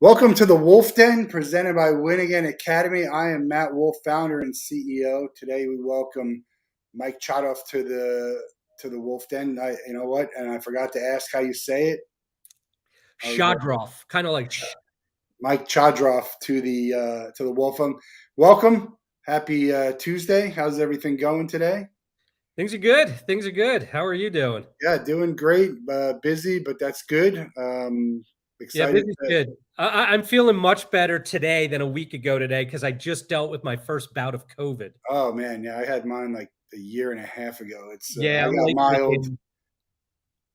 Welcome to the Wolff Den, presented by Win Again Academy. I am Matt Wolff, founder and CEO. Today we welcome Mike Chodroff to the Wolff Den. You know what? And I forgot to ask how you say it. Chodroff, kind of like Mike Chodroff to the Wolff Den. Welcome. Happy Tuesday. How's everything going today? Things are good. Things are good. How are you doing? Yeah, doing great. Busy, but that's good. Yeah, Excited. busy's good. I'm feeling much better today than a week ago today because I just dealt with my first bout of COVID. Oh man, yeah, I had mine like a year and a half ago. I Yeah, I'm got late to the mild. game.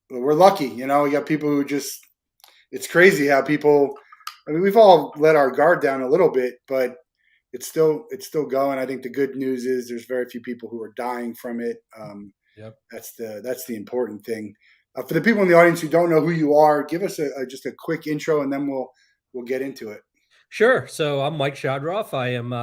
We're lucky, we got people who just, it's crazy how people, I mean, we've all let our guard down a little bit, but it's still going. I think the good news is there's very few people who are dying from it. Yep. That's the important thing. For the people in the audience who don't know who you are, give us just a quick intro, and then we'll get into it. Sure. So I'm Mike Chodroff. I am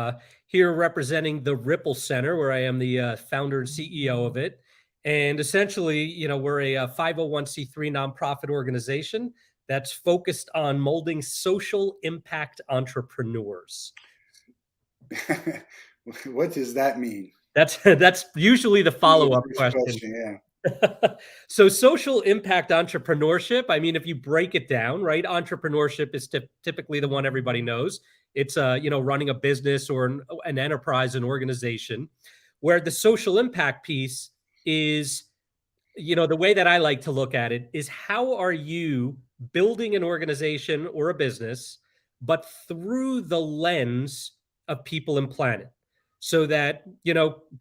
here representing the Ripple Center, where I am the founder and CEO of it. And essentially, we're a 501c3 nonprofit organization that's focused on molding social impact entrepreneurs. What does that mean? That's usually the follow-up question. Yeah. So social impact entrepreneurship, I mean, if you break it down, right, entrepreneurship is typically the one everybody knows. It's running a business or an enterprise, an organization, where the social impact piece is, the way that I like to look at it is, how are you building an organization or a business, but through the lens of people and planet, so that,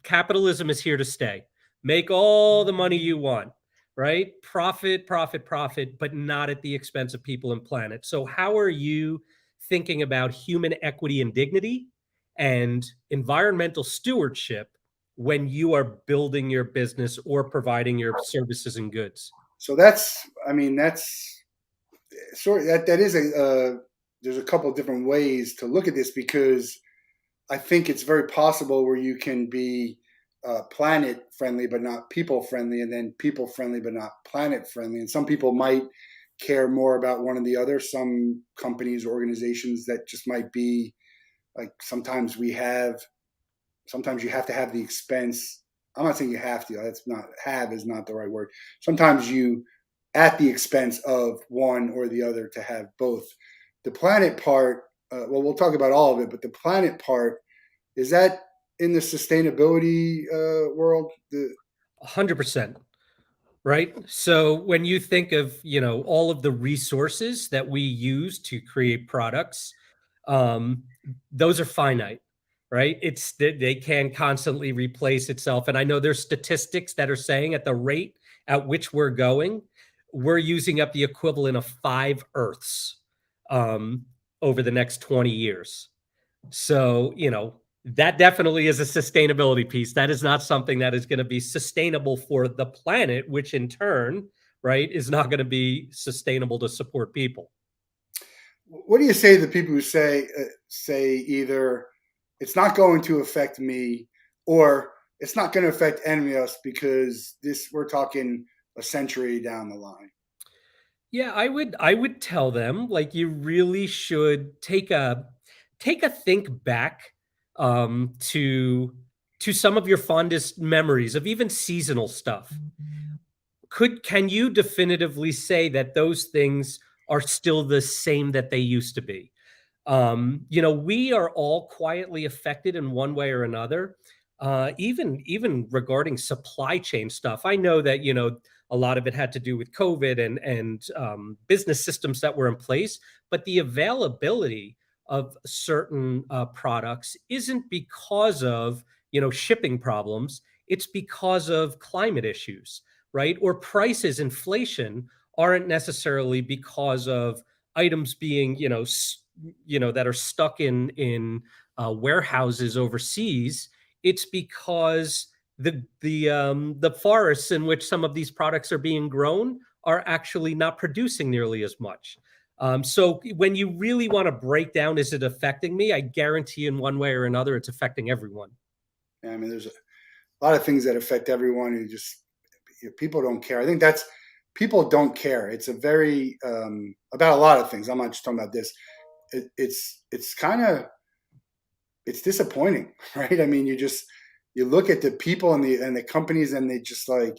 capitalism is here to stay. Make all the money you want, right? Profit, profit, profit, but not at the expense of people and planet. So how are you thinking about human equity and dignity and environmental stewardship when you are building your business or providing your services and goods? So that's sort of, that is there's a couple of different ways to look at this, because I think it's very possible where you can be planet friendly but not people friendly, and then people friendly but not planet friendly. And some people might care more about one or the other. Some companies, organizations that just might be like, sometimes you have to have the expense. I'm not saying you have to. That's not, have is not the right word. Sometimes you, at the expense of one or the other, to have both. The planet part, well, we'll talk about all of it, but the planet part, is that in the sustainability world? 100%. Right. So when you think of, all of the resources that we use to create products, um, those are finite, right? They can constantly replace itself. And I know there's statistics that are saying at the rate at which we're going, we're using up the equivalent of 5 Earths um, over the next 20 years. So, that definitely is a sustainability piece. That is not something that is going to be sustainable for the planet, which in turn, right, is not going to be sustainable to support people. What do you say to the people who say either it's not going to affect me, or it's not going to affect any of us because we're talking a century down the line? Yeah, I would tell them, like, you really should take a think back to some of your fondest memories of even seasonal stuff. Can you definitively say that those things are still the same that they used to be? We are all quietly affected in one way or another. Even regarding supply chain stuff, I know that, a lot of it had to do with COVID and business systems that were in place, but the availability of certain products isn't because of, shipping problems. It's because of climate issues, right? Or prices, inflation aren't necessarily because of items being, that are stuck in warehouses overseas. It's because the forests in which some of these products are being grown are actually not producing nearly as much. So when you really want to break down, is it affecting me? I guarantee in one way or another, it's affecting everyone. I mean, there's a lot of things that affect everyone who just, people don't care. I think that's, people don't care. It's a very about a lot of things. I'm not just talking about this. it's kind of, it's disappointing, right? I mean, you look at the people and the companies, and they just like,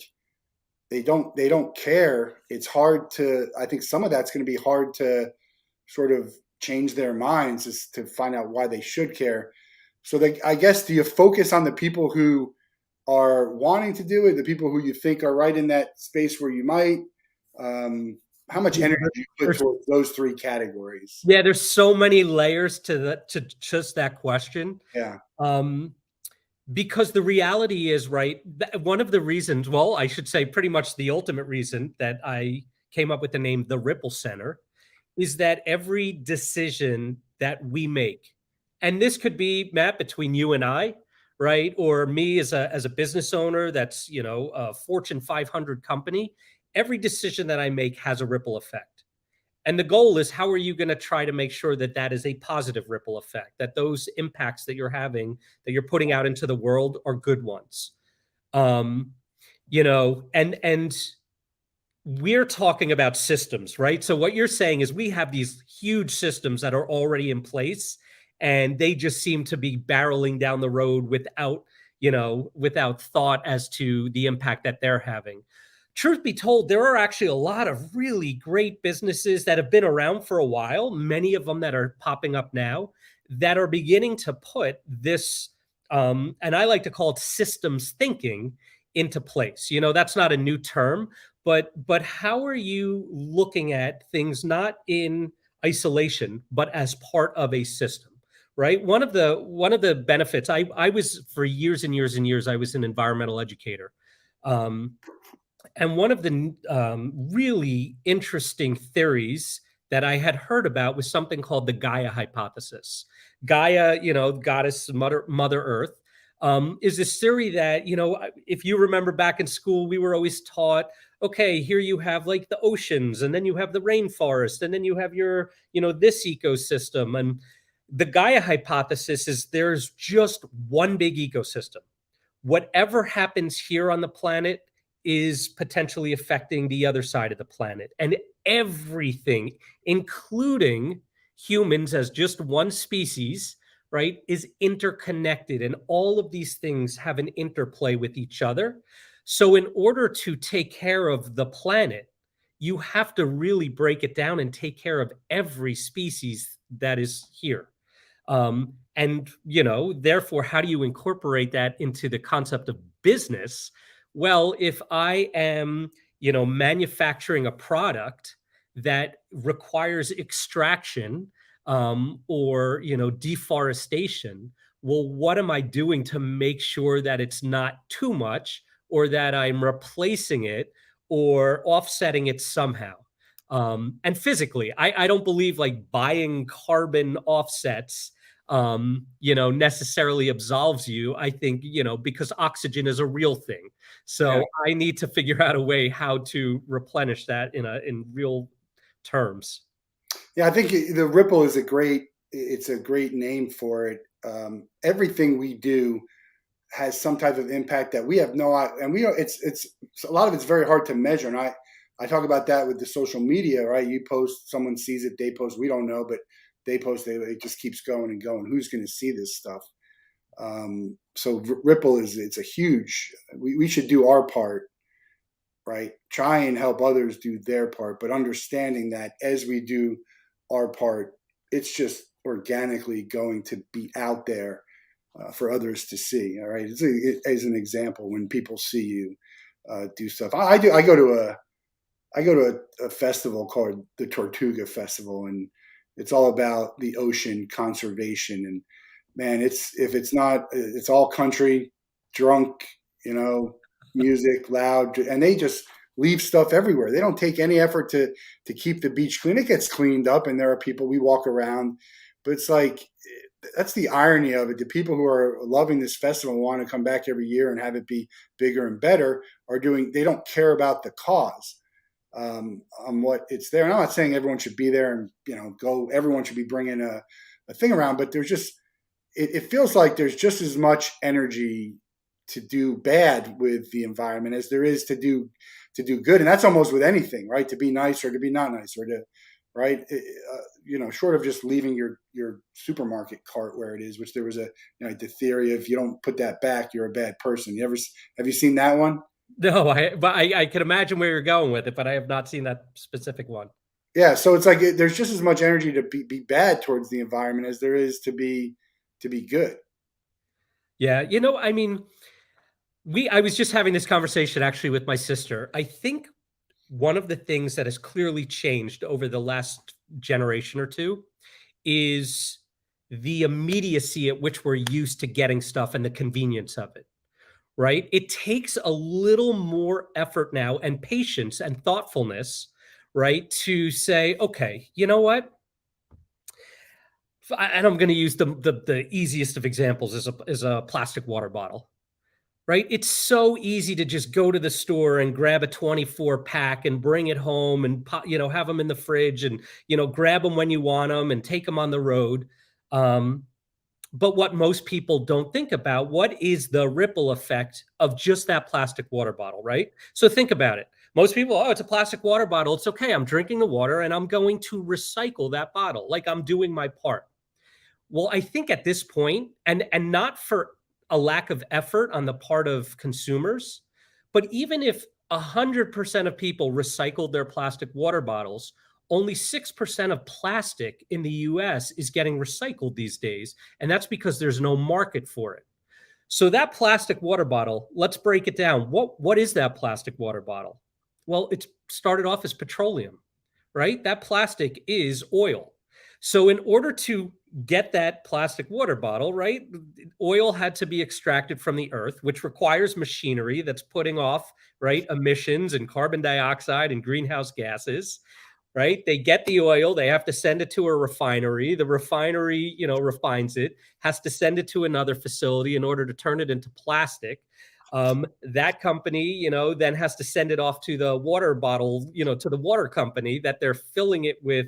they don't care. It's hard to, I think some of that's going to be hard to sort of change their minds, is to find out why they should care. So I guess, do you focus on the people who are wanting to do it, the people who you think are right in that space where you might? How much Yeah, energy do you put there's, towards those three categories? yeah, there's so many layers to just that question. Yeah. Um, because the reality is, right, one of the reasons, well, I should say pretty much the ultimate reason that I came up with the name the Ripple Center, is that every decision that we make, and this could be, Matt, between you and I, right, or me as a business owner that's, a Fortune 500 company, every decision that I make has a ripple effect. And the goal is, how are you going to try to make sure that that is a positive ripple effect, that those impacts that you're having, that you're putting out into the world, are good ones. Um, and we're talking about systems, right? So what you're saying is, we have these huge systems that are already in place, and they just seem to be barreling down the road without thought as to the impact that they're having. Truth be told, there are actually a lot of really great businesses that have been around for a while, many of them that are popping up now, that are beginning to put this, and I like to call it systems thinking, into place. That's not a new term, but how are you looking at things not in isolation, but as part of a system? Right. One of the benefits, I was, for years and years and years, I was an environmental educator. Um, and one of the really interesting theories that I had heard about was something called the Gaia hypothesis. Gaia, goddess, Mother Earth, is this theory that, if you remember back in school, we were always taught, okay, here you have like the oceans, and then you have the rainforest, and then you have your, this ecosystem. And the Gaia hypothesis is, there's just one big ecosystem. Whatever happens here on the planet is potentially affecting the other side of the planet. And everything, including humans as just one species, right, is interconnected. And all of these things have an interplay with each other. So, in order to take care of the planet, you have to really break it down and take care of every species that is here. And, therefore, how do you incorporate that into the concept of business? Well, if I am, manufacturing a product that requires extraction, or, deforestation, well, what am I doing to make sure that it's not too much, or that I'm replacing it or offsetting it somehow? And physically, I don't believe like buying carbon offsets, necessarily absolves you. I think, because oxygen is a real thing. Yeah. So I need to figure out a way how to replenish that in real terms. Yeah, I think the ripple is it's a great name for it. Everything we do has some type of impact that we have no, and we don't, it's a lot of it's very hard to measure. And I talk about that with the social media, right? You post, someone sees it, they post, we don't know, but they post, it just keeps going and going. Who's going to see this stuff? So ripple it's a huge, we should do our part, right? Try and help others do their part, but understanding that as we do our part, it's just organically going to be out there for others to see. All right, as an example, when people see you do stuff, I go to a festival called the Tortuga Festival, and it's all about the ocean conservation. And man, if it's not, it's all country, drunk, music loud, and they just leave stuff everywhere. They don't take any effort to keep the beach clean. It gets cleaned up, and there are people, we walk around, but it's like, that's the irony of it. The people who are loving this festival and want to come back every year and have it be bigger and better they don't care about the cause, on what it's there. And I'm not saying everyone should be there and, everyone should be bringing a thing around, but there's just, it feels like there's just as much energy to do bad with the environment as there is to do good. And that's almost with anything, right? To be nice or to be not nice, or right? Short of just leaving your supermarket cart where it is, which there was the theory of, if you don't put that back, you're a bad person. Have you seen that one? No, but I can imagine where you're going with it, but I have not seen that specific one. Yeah, so it's like there's just as much energy to be bad towards the environment as there is to be good. Yeah, I mean, I was just having this conversation actually with my sister. I think one of the things that has clearly changed over the last generation or two is the immediacy at which we're used to getting stuff and the convenience of it, right? It takes a little more effort now and patience and thoughtfulness, right? To say, okay, you know what? And I'm going to use the easiest of examples as a plastic water bottle, right? It's so easy to just go to the store and grab a 24 pack and bring it home and have them in the fridge and grab them when you want them and take them on the road. Um, but what most people don't think about, what is the ripple effect of just that plastic water bottle, right? So think about it. Most people, oh, it's a plastic water bottle. It's okay. I'm drinking the water and I'm going to recycle that bottle. Like I'm doing my part. Well, I think at this point, and not for a lack of effort on the part of consumers, but even if 100% of people recycled their plastic water bottles, only 6% of plastic in the US is getting recycled these days. And that's because there's no market for it. So that plastic water bottle, let's break it down. What is that plastic water bottle? Well, it started off as petroleum, right? That plastic is oil. So in order to get that plastic water bottle, right, oil had to be extracted from the earth, which requires machinery that's putting off, right, emissions and carbon dioxide and greenhouse gases, right? They get the oil, they have to send it to a refinery. The refinery, refines it, has to send it to another facility in order to turn it into plastic. That company, then has to send it off to the water bottle, to the water company that they're filling it with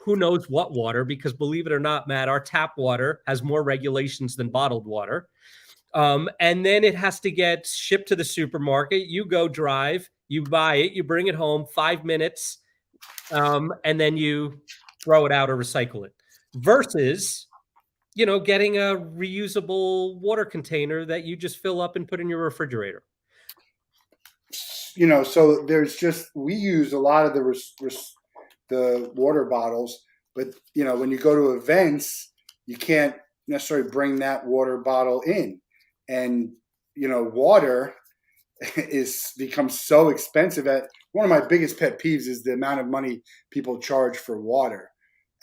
who knows what water, because believe it or not, Matt, our tap water has more regulations than bottled water. And then it has to get shipped to the supermarket. You go drive, you buy it, you bring it home, 5 minutes, and then you throw it out or recycle it. Versus, getting a reusable water container that you just fill up and put in your refrigerator. So we use a lot of the water bottles, but when you go to events, you can't necessarily bring that water bottle in, and water is becomes so expensive. One of my biggest pet peeves is the amount of money people charge for water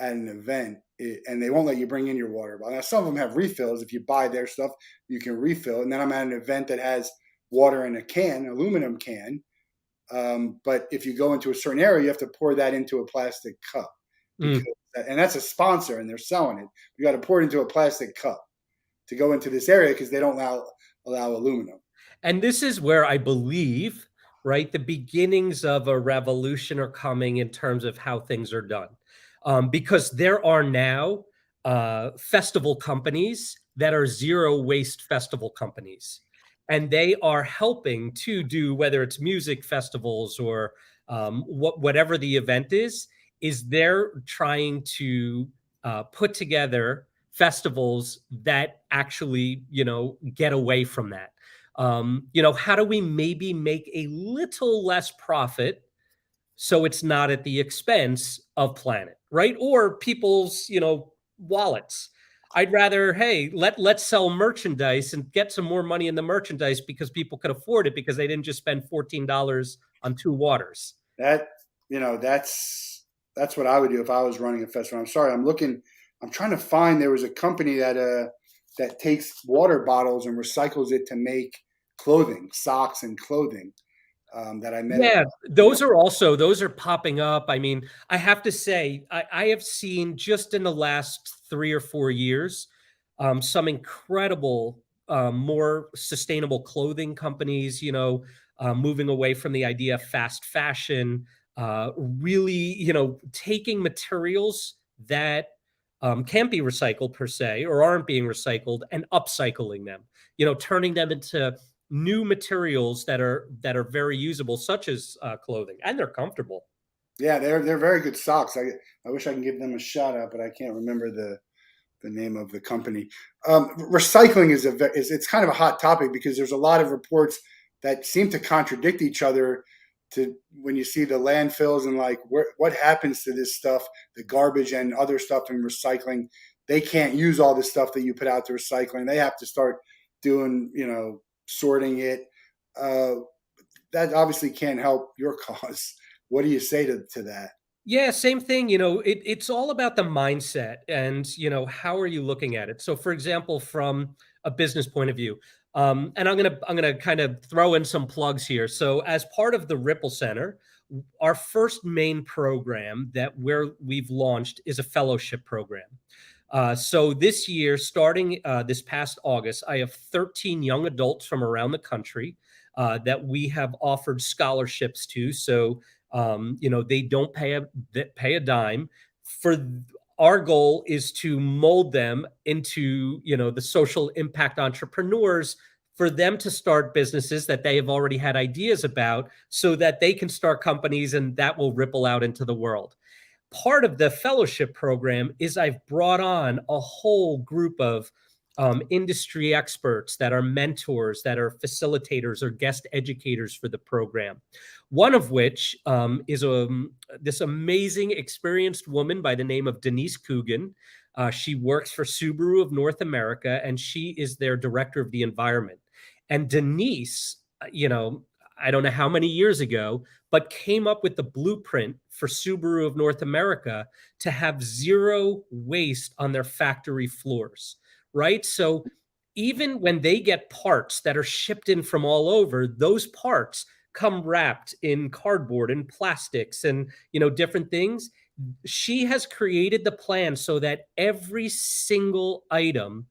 at an event, and they won't let you bring in your water bottle. Now, some of them have refills. If you buy their stuff, you can refill. And then I'm at an event that has water in a can, aluminum can. But if you go into a certain area, you have to pour that into a plastic cup, and that's a sponsor, and they're selling it. You got to pour it into a plastic cup to go into this area because they don't allow aluminum. And this is where I believe, right, the beginnings of a revolution are coming in terms of how things are done. Because there are now festival companies that are zero waste festival companies. And they are helping to do, whether it's music festivals or whatever the event is they're trying to put together festivals that actually, get away from that. How do we maybe make a little less profit so it's not at the expense of planet, right? Or people's, wallets. I'd rather, hey, let's sell merchandise and get some more money in the merchandise because people could afford it because they didn't just spend $14 on two waters. That's what I would do if I was running a festival. I'm sorry, I'm trying to find. There was a company that takes water bottles and recycles it to make clothing, socks and clothing. That I met. Yeah, those are popping up. I mean, I have to say, I have seen just in the last 3 or 4 years, some incredible, more sustainable clothing companies, moving away from the idea of fast fashion, really, taking materials that can't be recycled per se or aren't being recycled and upcycling them, turning them into new materials that are very usable, such as clothing, and they're comfortable. Yeah, they're very good socks. I wish I can give them a shout out, but I can't remember the name of the company. Recycling is it's kind of a hot topic because there's a lot of reports that seem to contradict each other. To when you see the landfills and like what happens to this stuff, the garbage and other stuff in recycling, they can't use all the stuff that you put out to recycling. They have to start doing sorting it. Uh, that obviously can't help your cause. What do you say to that? Yeah, same thing. It's all about the mindset and, how are you looking at it? So, for example, from a business point of view, and I'm gonna kind of throw in some plugs here. So, as part of the Ripple Center, our first main program that we've launched is a fellowship program. So this year, starting this past August, I have 13 young adults from around the country that we have offered scholarships to. So they don't pay a dime. For our goal is to mold them into the social impact entrepreneurs, for them to start businesses that they have already had ideas about, so that they can start companies and that will ripple out into the world. Part of the fellowship program is I've brought on a whole group of industry experts that are mentors, that are facilitators or guest educators for the program. One of which is this amazing, experienced woman by the name of Denise Coogan. She works for Subaru of North America, and she is their director of the environment. And Denise, I don't know how many years ago, but came up with the blueprint for Subaru of North America to have zero waste on their factory floors, right? So even when they get parts that are shipped in from all over, those parts come wrapped in cardboard and plastics and different things. She has created the plan so that every single item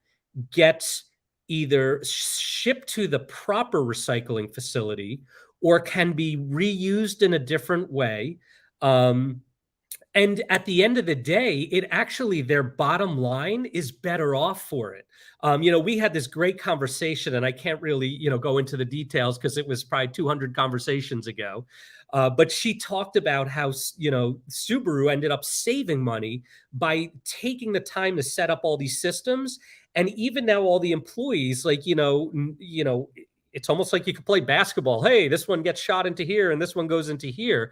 gets either shipped to the proper recycling facility or can be reused in a different way. And at the end of the day, it actually, their bottom line is better off for it. We had this great conversation, and I can't really, go into the details because it was probably 200 conversations ago. But she talked about how, Subaru ended up saving money by taking the time to set up all these systems. And even now, all the employees, like, it's almost like you could play basketball. Hey, this one gets shot into here and this one goes into here.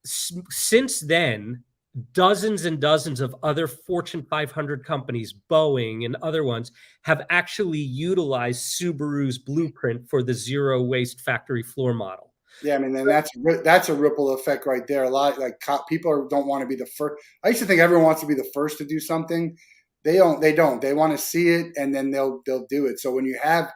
Since then, dozens and dozens of other Fortune 500 companies, Boeing and other ones, have actually utilized Subaru's blueprint for the zero waste factory floor model. Yeah, I mean, then that's a ripple effect right there. A lot like people don't want to be the first. I used to think everyone wants to be the first to do something. They don't. They don't. They want to see it, and then they'll do it. So when you have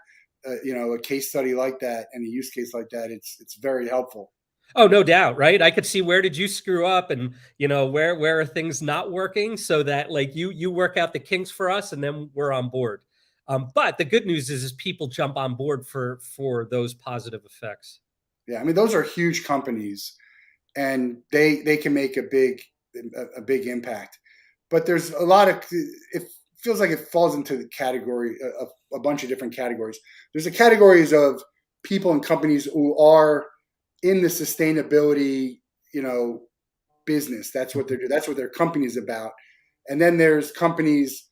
a case study like that and a use case like that, it's very helpful. Oh, no doubt, right? I could see, where did you screw up, and where are things not working, so that, like, you work out the kinks for us, and then we're on board. But the good news is people jump on board for those positive effects. Yeah, I mean those are huge companies, and they can make a big impact. But there's a lot of it feels like it falls into the category of a bunch of different categories. There's the categories of people and companies who are in the sustainability, business. That's what they're doing. That's what their company is about. And then there's companies,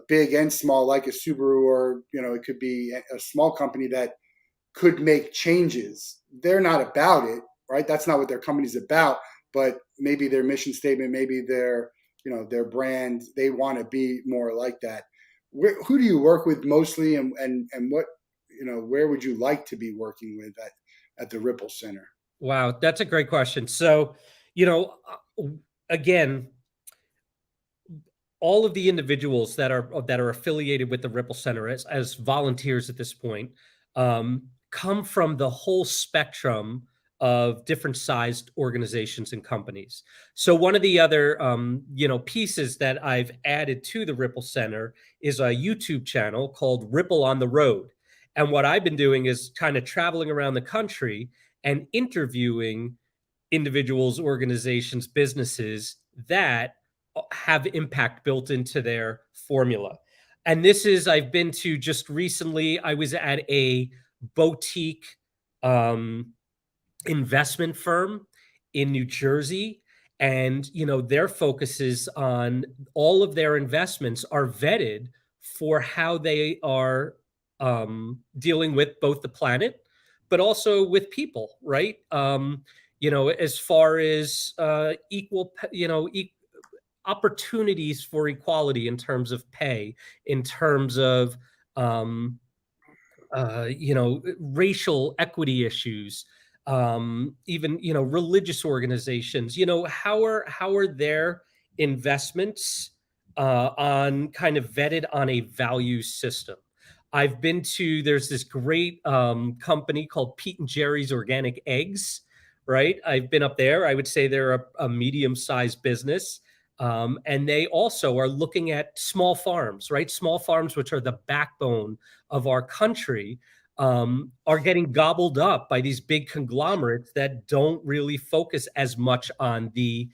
big and small, like a Subaru, or it could be a small company that could make changes. They're not about it, right? That's not what their company's about. But maybe their mission statement, maybe their brand, they want to be more like that. Who do you work with mostly, and what where would you like to be working with at the Ripple Center? Wow, that's a great question. So, you know, again, all of the individuals that are affiliated with the Ripple Center as volunteers at this point, come from the whole spectrum of different sized organizations and companies. So one of the other pieces that I've added to the Ripple Center is a YouTube channel called Ripple on the Road. And what I've been doing is kind of traveling around the country and interviewing individuals, organizations, businesses that have impact built into their formula. And this is, I've been to, just recently, I was at a boutique um, investment firm in New Jersey. And, their focus is on all of their investments are vetted for how they are dealing with both the planet, but also with people, right? As far as equal, opportunities for equality in terms of pay, in terms of um, racial equity issues, even religious organizations. How are their investments on kind of vetted on a value system? I've been to There's this great company called Pete and Jerry's Organic Eggs, right? I've been up there. I would say they're a medium-sized business. And they also are looking at small farms, right? Small farms, which are the backbone of our country, are getting gobbled up by these big conglomerates that don't really focus as much on the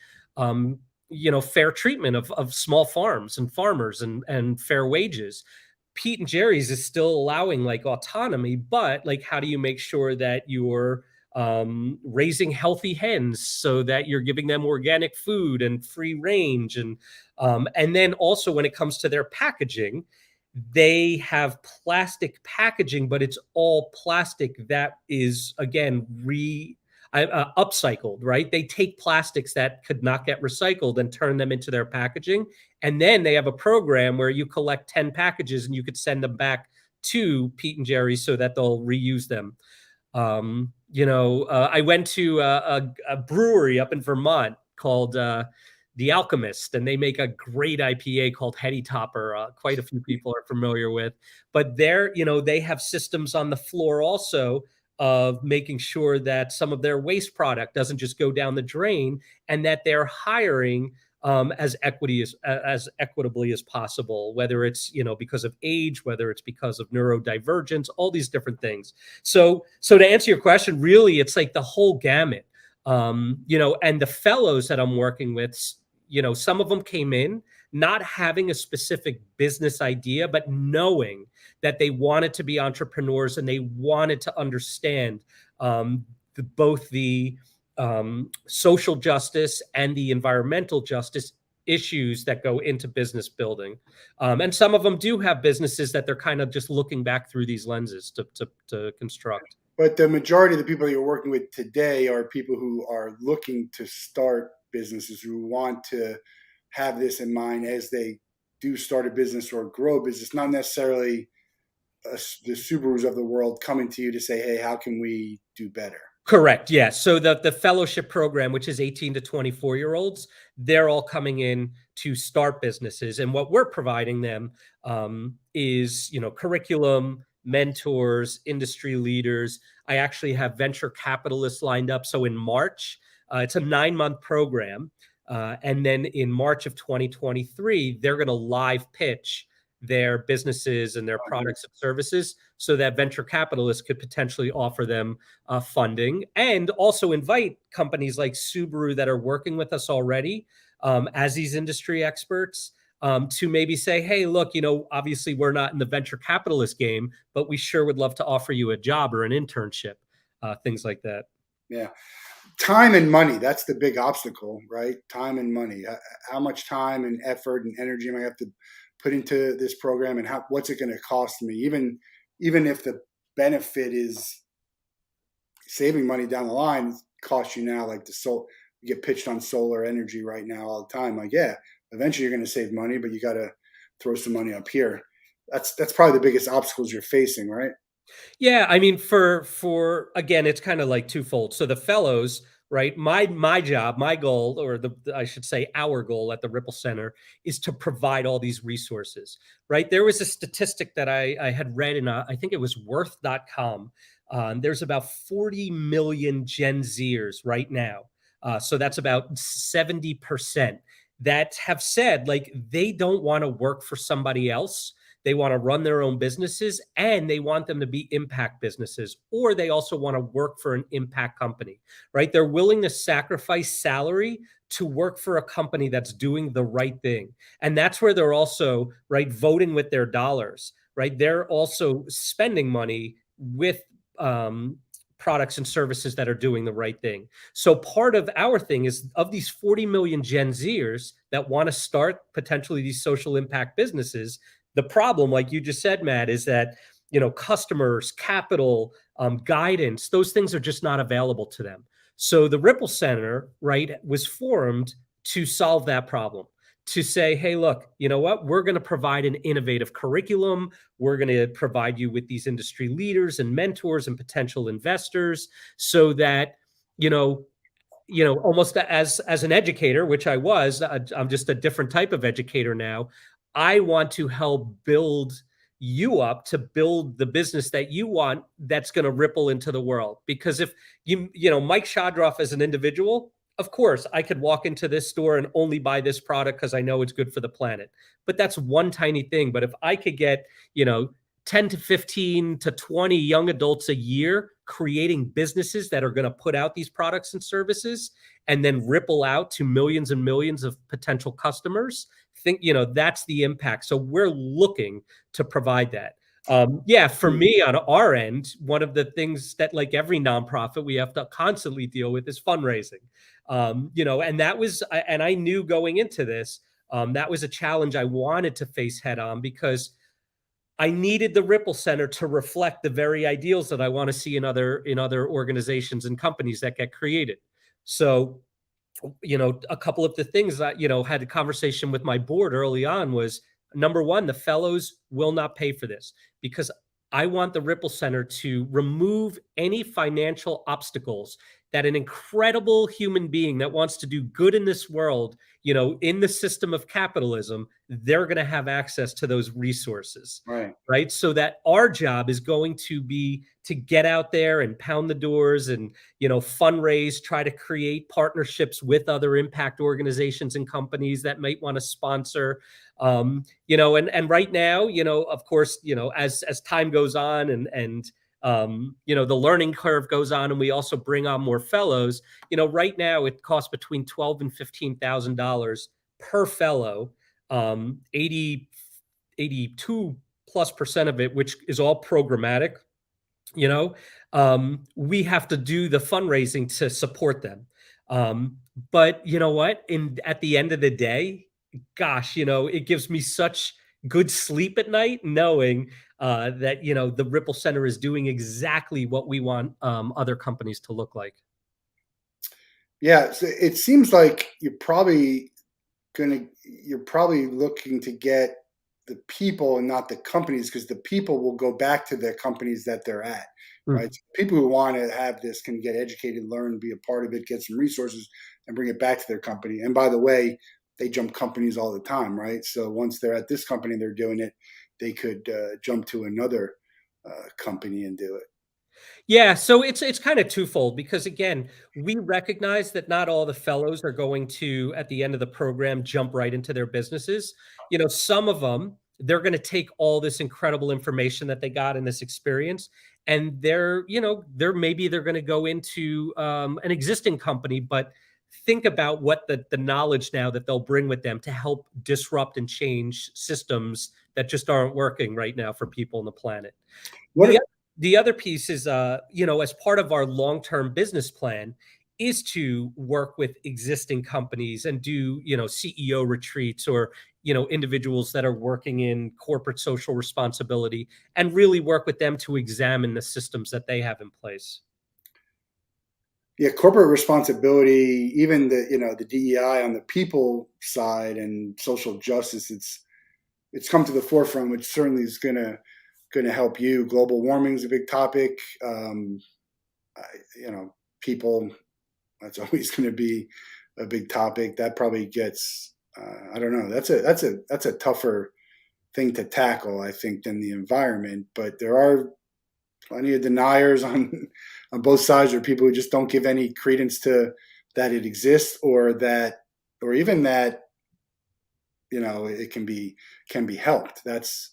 fair treatment of small farms and farmers and fair wages. Pete and Jerry's is still allowing like autonomy, but like, how do you make sure that you're raising healthy hens so that you're giving them organic food and free range? And then also, when it comes to their packaging, they have plastic packaging, but it's all plastic that is, again, upcycled, right? They take plastics that could not get recycled and turn them into their packaging. And then they have a program where you collect 10 packages and you could send them back to Pete and Jerry's so that they'll reuse them. I went to a brewery up in Vermont called The Alchemist, and they make a great IPA called Heady Topper. Quite a few people are familiar with, but they have systems on the floor also of making sure that some of their waste product doesn't just go down the drain, and that they're hiring as equitably as possible, whether it's because of age, whether it's because of neurodivergence, all these different things. So to answer your question, really, it's like the whole gamut. And the fellows that I'm working with, some of them came in not having a specific business idea, but knowing that they wanted to be entrepreneurs and they wanted to understand both the social justice and the environmental justice issues that go into business building. And some of them do have businesses that they're kind of just looking back through these lenses to construct. But the majority of the people that you're working with today are people who are looking to start businesses, who want to have this in mind as they do start a business or grow a business, not necessarily the Subarus of the world coming to you to say, hey, how can we do better? Correct. Yeah. So the fellowship program, which is 18 to 24-year-olds, they're all coming in to start businesses. And what we're providing them is, curriculum, mentors, industry leaders. I actually have venture capitalists lined up. So in March, it's a 9-month program. And then in March of 2023, they're going to live pitch their businesses and their products and services so that venture capitalists could potentially offer them funding, and also invite companies like Subaru that are working with us already as these industry experts to maybe say, hey, look, obviously we're not in the venture capitalist game, but we sure would love to offer you a job or an internship, things like that. Yeah. Time and money, that's the big obstacle, right? Time and money. How much time and effort and energy am I have to put into this program, and what's it going to cost me? Even if the benefit is saving money down the line, it costs you now, like you get pitched on solar energy right now all the time. Like, yeah, eventually you're going to save money, but you got to throw some money up here. That's probably the biggest obstacles you're facing, right? Yeah, I mean, for again, it's kind of like twofold. So the fellows, right? My job, my goal, or I should say, our goal at the Ripple Center is to provide all these resources, right? There was a statistic that I had read in I think it was Worth.com. There's about 40 million Gen Zers right now. So that's about 70% that have said like they don't want to work for somebody else. They want to run their own businesses, and they want them to be impact businesses, or they also want to work for an impact company, right? They're willing to sacrifice salary to work for a company that's doing the right thing. And that's where they're also, right, voting with their dollars, right? They're also spending money with products and services that are doing the right thing. So part of our thing is, of these 40 million Gen Zers that want to start potentially these social impact businesses, the problem, like you just said, Matt, is that, customers, capital, guidance, those things are just not available to them. So the Ripple Center, right, was formed to solve that problem, to say, hey, look, you know what? We're going to provide an innovative curriculum. We're going to provide you with these industry leaders and mentors and potential investors, so that, almost as an educator, which I was, I'm just a different type of educator now. I want to help build you up to build the business that you want, that's going to ripple into the world. Because if Mike Chodroff as an individual, of course, I could walk into this store and only buy this product because I know it's good for the planet. But that's one tiny thing. But if I could get, 10 to 15 to 20 young adults a year creating businesses that are going to put out these products and services and then ripple out to millions and millions of potential customers, that's the impact. So we're looking to provide that. Yeah, for me on our end, one of the things that, like every nonprofit, we have to constantly deal with is fundraising. And that was, and I knew going into this, that was a challenge I wanted to face head on, because I needed the Ripple Center to reflect the very ideals that I want to see in other organizations and companies that get created. So, a couple of the things that, had a conversation with my board early on was, number one, the fellows will not pay for this, because I want the Ripple Center to remove any financial obstacles that an incredible human being that wants to do good in this world, in the system of capitalism, they're going to have access to those resources. Right. Right. So that our job is going to be to get out there and pound the doors and, fundraise, try to create partnerships with other impact organizations and companies that might want to sponsor. And right now, of course, as time goes on and the learning curve goes on, and we also bring on more fellows, right now it costs between $12,000 and $15,000 per fellow, 82+ % of it, which is all programmatic. We have to do the fundraising to support them. But you know what? At the end of the day, gosh, it gives me such good sleep at night knowing that, the Ripple Center is doing exactly what we want other companies to look like. Yeah. So it seems like you're probably looking to get the people and not the companies, because the people will go back to the companies that they're at, right? Mm. So people who want to have this can get educated, learn, be a part of it, get some resources, and bring it back to their company. And by the way, they jump companies all the time, right? So once they're at this company, they're doing it, they could jump to another company and do it. Yeah, so it's kind of twofold, because again, we recognize that not all the fellows are going to, at the end of the program, jump right into their businesses. Some of them, they're going to take all this incredible information that they got in this experience, and they're going to go into an existing company, but think about what the knowledge now that they'll bring with them to help disrupt and change systems that just aren't working right now for people on the planet. What? The the other piece is, as part of our long-term business plan, is to work with existing companies and do, CEO retreats, or, individuals that are working in corporate social responsibility, and really work with them to examine the systems that they have in place. Yeah, corporate responsibility, even the DEI on the people side and social justice, it's come to the forefront, which certainly is going to help you. Global warming is a big topic. I, people, that's always going to be a big topic. That probably gets, I don't know. That's a tougher thing to tackle, I think, than the environment. But there are plenty of deniers on both sides, or people who just don't give any credence to that it exists, or even that it can be helped. That's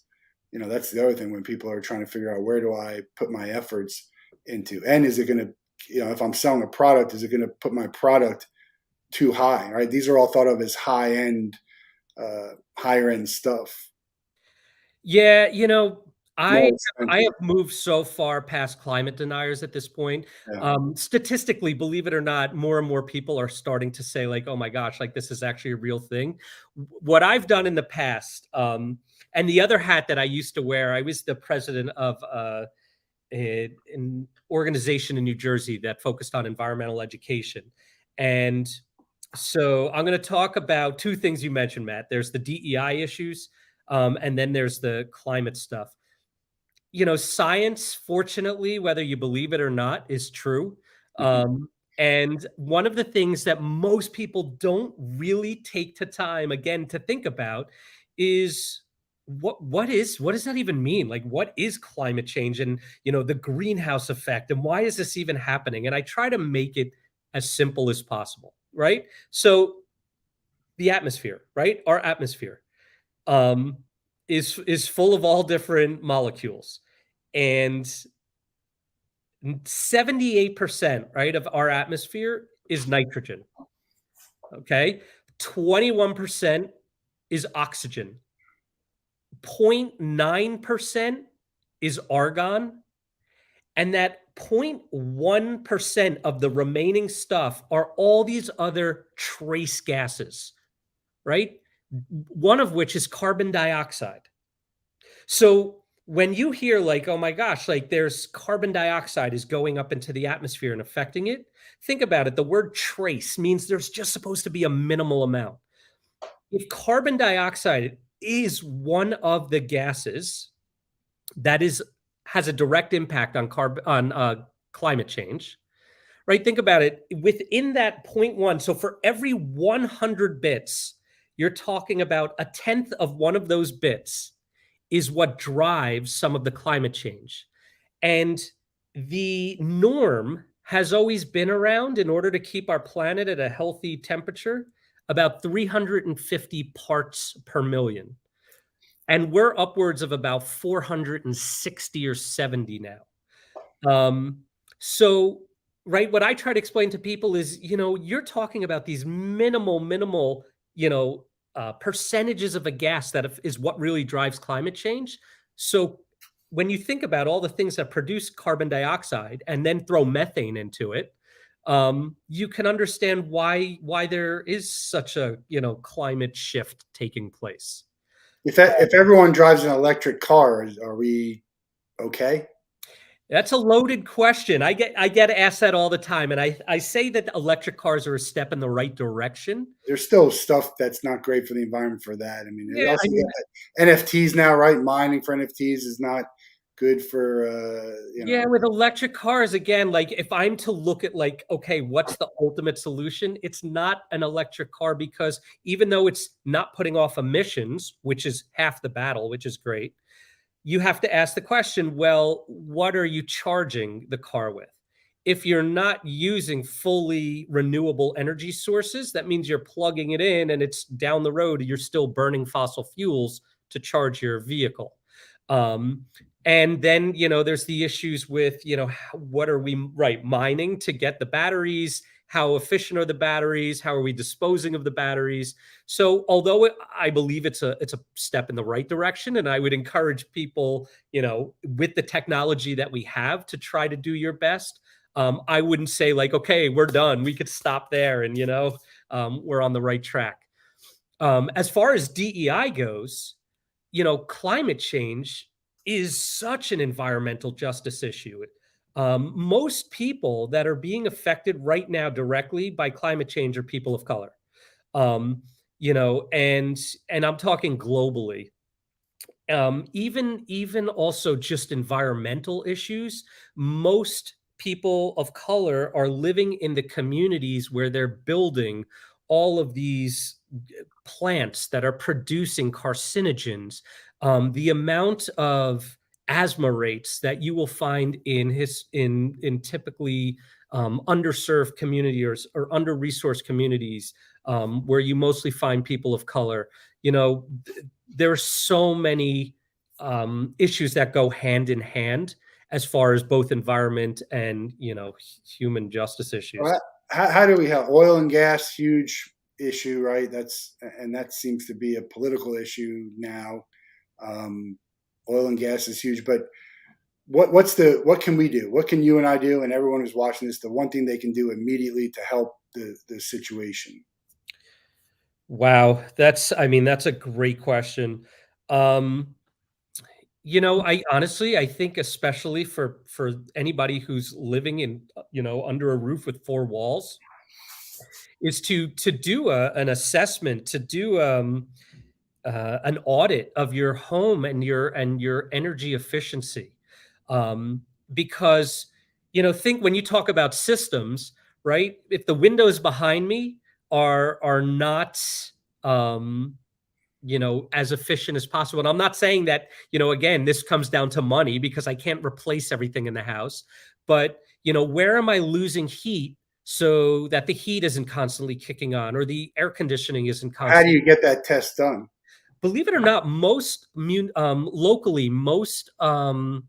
the other thing, when people are trying to figure out, where do I put my efforts into, and is it going to, if I'm selling a product, is it going to put my product too high, right? These are all thought of as higher end stuff. Yeah, I Yes, thank I you. have moved so far past climate deniers at this point. Yeah. Statistically, believe it or not, more and more people are starting to say, like, "Oh my gosh, like this is actually a real thing." What I've done in the past, and the other hat that I used to wear, I was the president of an organization in New Jersey that focused on environmental education, and so I'm going to talk about two things you mentioned, Matt. There's the DEI issues, and then there's the climate stuff. Science, fortunately, whether you believe it or not, is true. Mhm. And one of the things that most people don't really take the time again to think about is what does that even mean? Like, what is climate change and the greenhouse effect, and why is this even happening? And I try to make it as simple as possible, right? So the atmosphere, right? Our atmosphere um, is full of all different molecules, and 78%, right, of our atmosphere is nitrogen. Okay, 21% is oxygen. 0.9% is argon, and that 0.1% of the remaining stuff are all these other trace gases, right? One of which is carbon dioxide. So when you hear like, oh my gosh, like there's carbon dioxide is going up into the atmosphere and affecting it, think about it. The word trace means there's just supposed to be a minimal amount. If carbon dioxide is one of the gases that has a direct impact on climate change, right? Think about it. Within that zero point 0.1, so for every 100 bits, you're talking about a tenth of one of those bits is what drives some of the climate change. And the norm has always been around, in order to keep our planet at a healthy temperature, about 350 parts per million. And we're upwards of about 460 or 70 now. Um, so, right, what I try to explain to people is, you're talking about these minimal, percentages of a gas that is what really drives climate change. So, when you think about all the things that produce carbon dioxide and then throw methane into it, you can understand why there is such a climate shift taking place. If everyone drives an electric car, are we okay? That's a loaded question. I get asked that all the time, and I say that electric cars are a step in the right direction. There's still stuff that's not great for the environment for that. I mean, we Yeah, I also mean, got NFTs now, right? Mining for NFTs is not good for yeah, with electric cars, again, like if I'm to look at like, okay, what's the ultimate solution? It's not an electric car, because even though it's not putting off emissions, which is half the battle, which is great, you have to ask the question, well, what are you charging the car with? If you're not using fully renewable energy sources, that means you're plugging it in and it's down the road, you're still burning fossil fuels to charge your vehicle. Um, and then, there's the issues with, what are we, right, mining to get the batteries? How efficient are the batteries? How are we disposing of the batteries? So, although I believe it's a step in the right direction, and I would encourage people, with the technology that we have, to try to do your best. I wouldn't say like, okay, we're done. We could stop there, and we're on the right track. As far as DEI goes, climate change is such an environmental justice issue. Most people that are being affected right now directly by climate change are people of color. Um, and I'm talking globally. Even also just environmental issues. Most people of color are living in the communities where they're building all of these plants that are producing carcinogens. The amount of asthma rates that you will find in typically underserved communities or under resourced communities, where you mostly find people of color. There are so many issues that go hand in hand, as far as both environment and human justice issues. Well, how do we help? Oil and gas, huge issue, right? That seems to be a political issue now. Um, oil and gas is huge, but what can we do? What can you and I do, and everyone who's watching this, the one thing they can do immediately to help the situation? Wow, I mean, that's a great question. Um, I honestly, I think especially for anybody who's living in, under a roof with four walls, is to do an assessment, to do an audit of your home and your energy efficiency, um, because think when you talk about systems, right? If the windows behind me are not um, as efficient as possible. And I'm not saying that, again, this comes down to money because I can't replace everything in the house. But, where am I losing heat so that the heat isn't constantly kicking on or the air conditioning isn't How do constantly? you get that test done? Believe it or not, locally, um,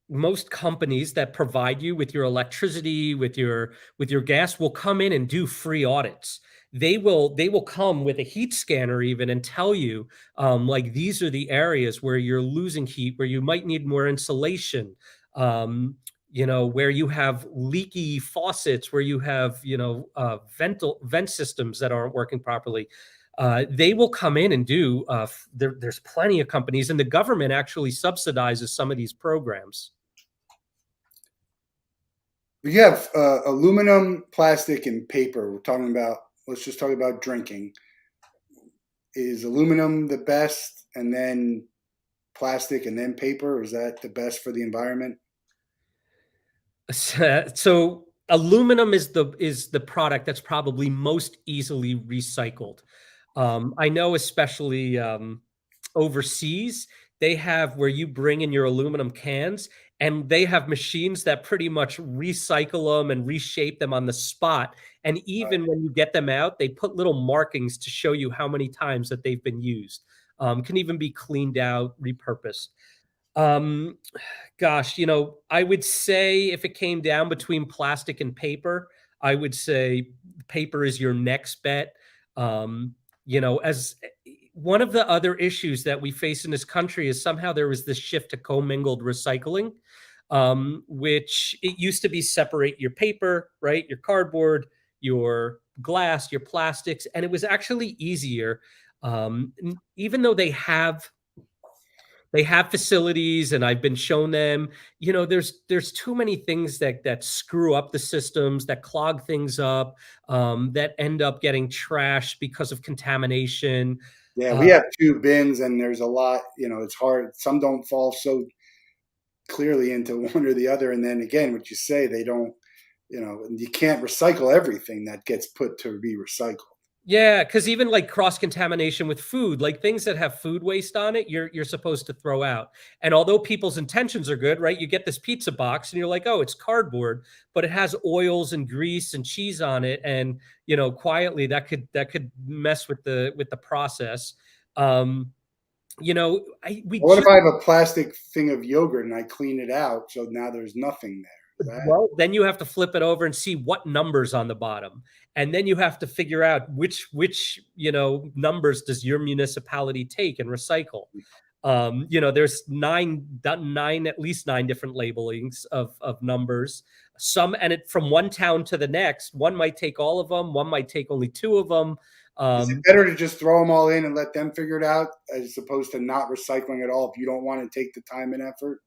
most companies that provide you with your electricity, with your gas, will come in and do free audits. They will come with a heat scanner even and tell you, like, these are the areas where you're losing heat, where you might need more insulation, where you have leaky faucets, where you have vent systems that aren't working properly. They will come in and do. There's plenty of companies, and the government actually subsidizes some of these programs. We have aluminum, plastic, and paper. We're talking about. Let's just talk about drinking. Is aluminum the best, and then plastic, and then paper? Is that the best for the environment? So aluminum is the product that's probably most easily recycled. I know, especially overseas, they have where you bring in your aluminum cans, and they have machines that pretty much recycle them and reshape them on the spot. And even when you get them out, they put little markings to show you how many times that they've been used. Can even be cleaned out, repurposed. Um, Gosh, I would say if it came down between plastic and paper, I would say paper is your next bet. As one of the other issues that we face in this country is somehow there was this shift to commingled recycling, which it used to be separate your paper, right? Your cardboard, your glass, your plastics, and it was actually easier. Even though they have facilities and I've been shown them, there's too many things that screw up the systems, that clog things up, that end up getting trashed because of contamination. Yeah, we uh, have two bins, and there's a lot. It's hard. Some don't fall so clearly into one or the other, and then again, what you say, they don't. You can't recycle everything that gets put to be recycled. Yeah, because even like cross contamination with food, like things that have food waste on it, you're supposed to throw out. And although people's intentions are good, right? You get this pizza box and you're like, oh, it's cardboard, but it has oils and grease and cheese on it, and quietly that could mess with the process. Um, we Well, what if just I have a plastic thing of yogurt and I clean it out, so now there's nothing there? Is that Well, then you have to flip it over and see what numbers on the bottom. And then you have to figure out which numbers does your municipality take and recycle. There's at least nine different labelings of numbers. Some, and it from one town to the next, one might take all of them, one might take only two of them. is it Um, better to just throw them all in and let them figure it out, as opposed to not recycling at all if you don't want to take the time and effort?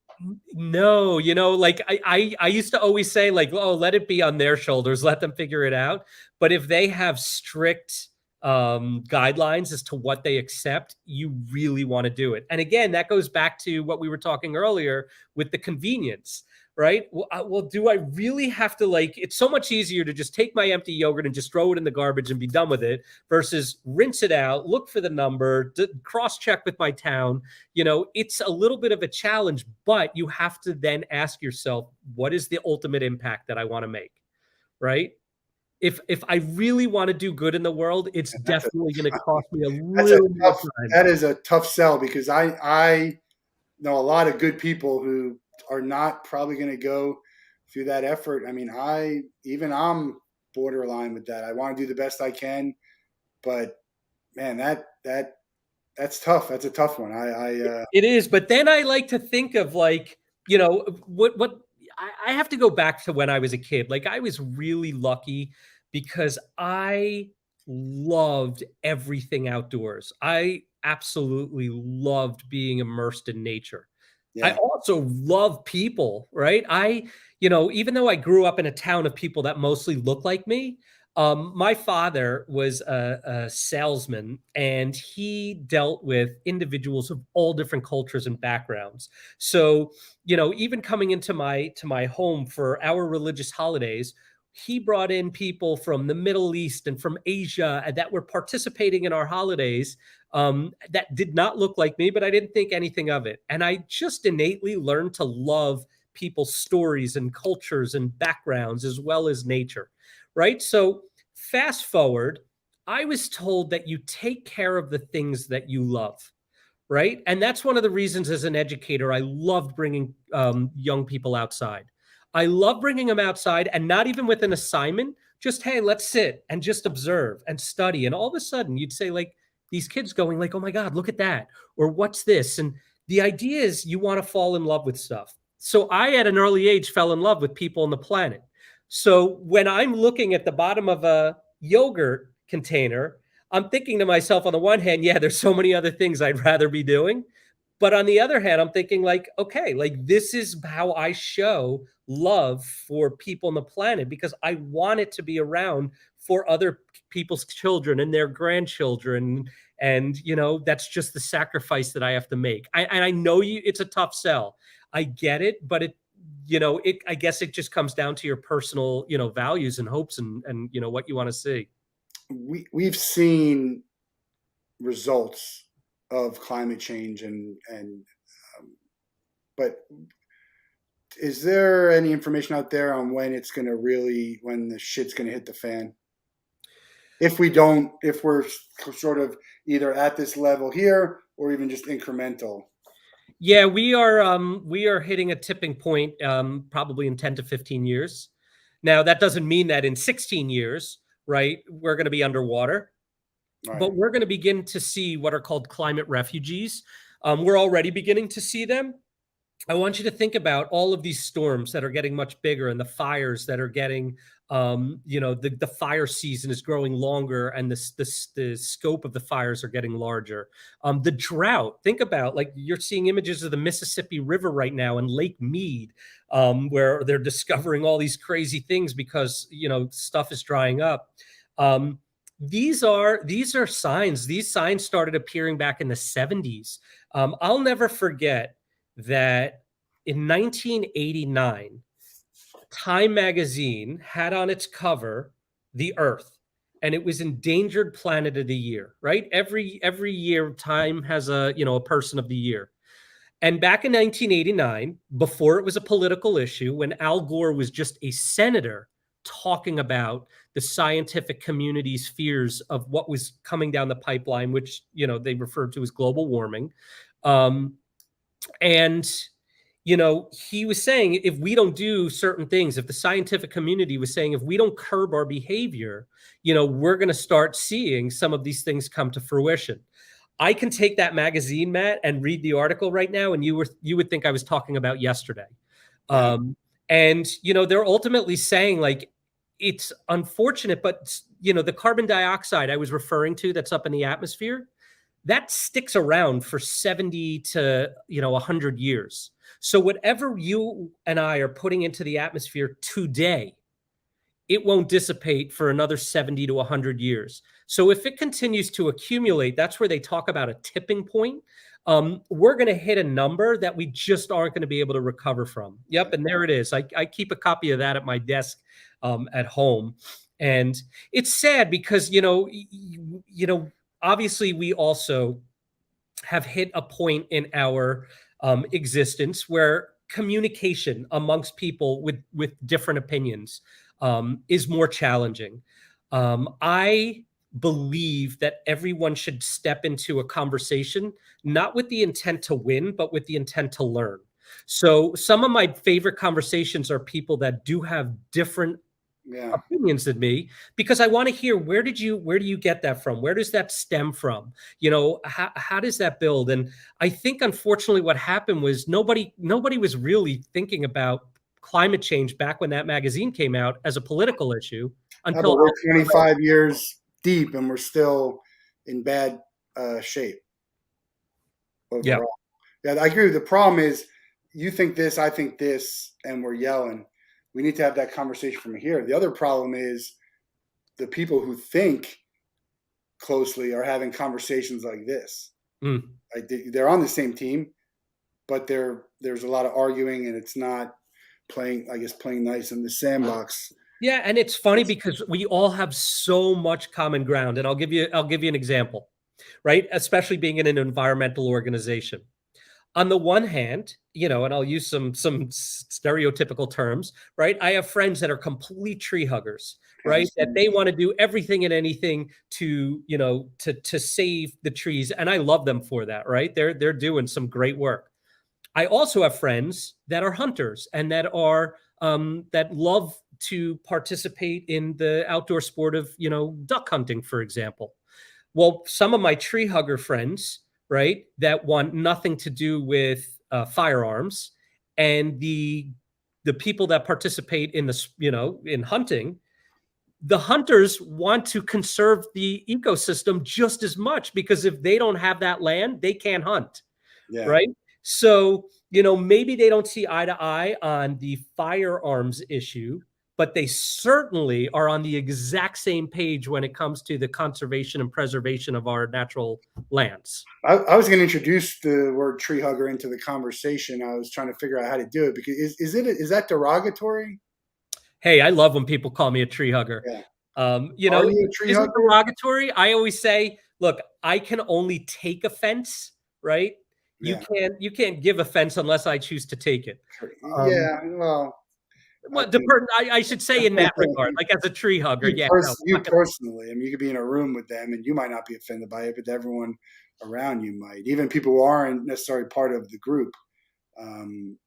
No, like I used to always say, like, oh, let it be on their shoulders, let them figure it out. But if they have strict guidelines as to what they accept, you really want to do it. And again, that goes back to what we were talking earlier with the convenience, right? Well, do I really have to, like, it's so much easier to just take my empty yogurt and just throw it in the garbage and be done with it versus rinse it out, look for the number, cross check with my town. It's a little bit of a challenge, but you have to then ask yourself, what is the ultimate impact that I want to make, right? If I really want to do good in the world, it's And that's a definitely going to cost me a that's a little more tough time. that is a tough sell, because I know a lot of good people who are not probably going to go through that effort. I mean, I'm borderline with that. I want to do the best I can, but man, that That's tough. That's a tough one. It is, but then I like to think of like, you know, what I have to go back to when I was a kid. Like I was really lucky because I loved everything outdoors. I absolutely loved being immersed in nature. I yeah, also love people, right? Even though I grew up in a town of people that mostly look like me, my father was a salesman and he dealt with individuals of all different cultures and backgrounds. So, even coming into my home for our religious holidays, he brought in people from the Middle East and from Asia that were participating in our holidays that did not look like me, but I didn't think anything of it. And I just innately learned to love people's stories and cultures and backgrounds as well as nature, right? So, fast forward, I was told that you take care of the things that you love, right? And that's one of the reasons as an educator, I loved bringing young people outside. I love bringing them outside and not even with an assignment, just, hey, let's sit and just observe and study. And all of a sudden you'd say like these kids going like, oh my God, look at that. Or what's this? And the idea is you want to fall in love with stuff. So I, at an early age, fell in love with people on the planet. So when I'm looking at the bottom of a yogurt container, I'm thinking to myself, on the one hand, yeah, there's so many other things I'd rather be doing. But on the other hand, I'm thinking like, okay, like this is how I show love for people on the planet because I want it to be around for other people's children and their grandchildren. And, that's just the sacrifice that I have to make. And I know it's a tough sell. I get it, but I guess it just comes down to your personal, values and hopes and what you want to see. we've seen results of climate change and but is there any information out there on when it's going to really when the shit's going to hit the fan? If we're sort of either at this level here or even just incremental. Yeah, we are hitting a tipping point probably in 10 to 15 years. Now, that doesn't mean that in 16 years, right, we're going to be underwater, Right. but we're going to begin to see what are called climate refugees. We're already beginning to see them. I want you to think about all of these storms that are getting much bigger and the fires that are getting, the fire season is growing longer and the scope of the fires are getting larger. The drought, think about like you're seeing images of the Mississippi River right now and Lake Mead, where they're discovering all these crazy things because, stuff is drying up. Um, these are signs. These signs started appearing back in the 70s. I'll never forget that in 1989, Time magazine had on its cover the Earth, and it was Endangered Planet of the Year. Right? Every year, Time has a person of the year. And back in 1989, before it was a political issue, when Al Gore was just a senator talking about the scientific community's fears of what was coming down the pipeline, which they referred to as global warming. Um, and he was saying if we don't do certain things, if the scientific community was saying if we don't curb our behavior, we're going to start seeing some of these things come to fruition. I can take that magazine, Matt, and read the article right now, and you would think I was talking about yesterday. Yeah. And they're ultimately saying like it's unfortunate, but the carbon dioxide I was referring to that's up in the atmosphere, that sticks around for 70 to 100 years. So whatever you and I are putting into the atmosphere today, it won't dissipate for another 70 to 100 years. So if it continues to accumulate, that's where they talk about a tipping point. We're going to hit a number that we just aren't going to be able to recover from. Yep, and there it is. I keep a copy of that at my desk at home, and it's sad because obviously we also have hit a point in our existence where communication amongst people with different opinions is more challenging. I believe that everyone should step into a conversation not with the intent to win, but with the intent to learn. So some of my favorite conversations are people that do have different Yeah. opinions than me, because I want to hear, where do you get that from? Where does that stem from? You know, how does that build? And I think, unfortunately, what happened was nobody was really thinking about climate change back when that magazine came out as a political issue Yeah, but until, we're 25 years deep and we're still in bad shape yeah. overall. Yeah, I agree. The problem is you think this, I think this, and we're yelling. We need to have that conversation from here. The other problem is the people who think closely are having conversations like this. Mm. Like they're on the same team, but there's a lot of arguing, and it's not playing. I guess playing nice in the sandbox. Yeah, and it's funny because we all have so much common ground, and I'll give you an example, right? Especially being in an environmental organization. On the one hand, and I'll use some stereotypical terms, right? I have friends that are complete tree huggers, right? That they want to do everything and anything to save the trees, and I love them for that, right? They're doing some great work. I also have friends that are hunters and that love to participate in the outdoor sport of, duck hunting, for example. Well, some of my tree hugger friends, right, that want nothing to do with firearms, and the people that participate in in hunting, the hunters want to conserve the ecosystem just as much, because if they don't have that land, they can't hunt, Yeah. right? So, maybe they don't see eye to eye on the firearms issue, but they certainly are on the exact same page when it comes to the conservation and preservation of our natural lands. I was going to introduce the word tree hugger into the conversation. I was trying to figure out how to do it because is that derogatory? Hey, I love when people call me a tree hugger. Yeah. Are It you a tree isn't hugger? derogatory. I always say, look, I can only take offense, right? You Yeah. can't give offense unless I choose to take it. Um, Yeah. Well, I well, think I should say, in that regard, like as a tree hugger, yeah, no, I'm you not gonna. personally. I mean, you could be in a room with them and you might not be offended by it, but everyone around you might. Even people who aren't necessarily part of the group. Um,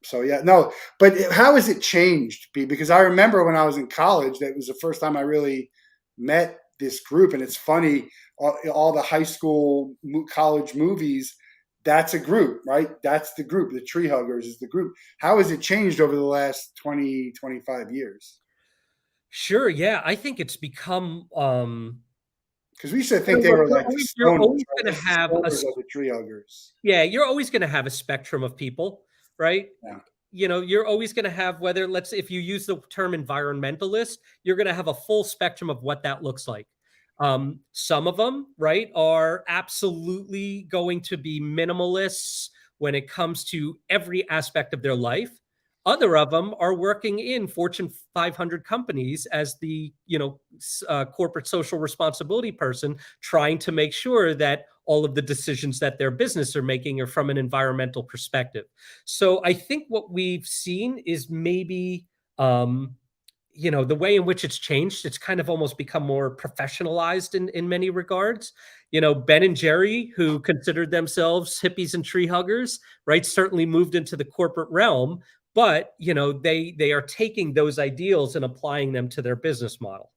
so yeah, no. But how has it changed? Because I remember when I was in college, that was the first time I really met this group, and it's funny. All the high school, college movies. That's a group, right? That's the group. The tree huggers is the group. How has it changed over the last 20, 25 years? Sure, yeah, I think it's become. Because we used to think they Look, were like the you're stoners, always right? going to That's the have a stoners of the tree huggers. yeah, you're always going to have a spectrum of people, right? Yeah, You're always going to have, whether, let's if you use the term environmentalist, you're going to have a full spectrum of what that looks like. Some of them, right, are absolutely going to be minimalists when it comes to every aspect of their life. Other of them are working in Fortune 500 companies as the corporate social responsibility person, trying to make sure that all of the decisions that their business are making are from an environmental perspective. So I think what we've seen is maybe, the way in which it's changed. It's kind of almost become more professionalized in many regards. Ben and Jerry, who considered themselves hippies and tree huggers, right, certainly moved into the corporate realm, but they are taking those ideals and applying them to their business model.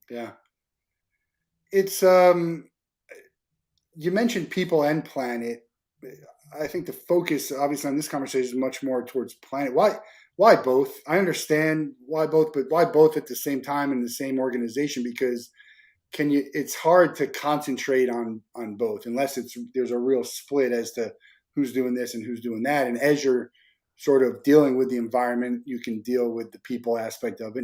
yeah. It's you mentioned people and planet. I think the focus, obviously, on this conversation is much more towards planet. Why both? I understand why both, but why both at the same time in the same organization? Because can you? It's hard to concentrate on both unless there's a real split as to who's doing this and who's doing that. And as you're sort of dealing with the environment, you can deal with the people aspect of it,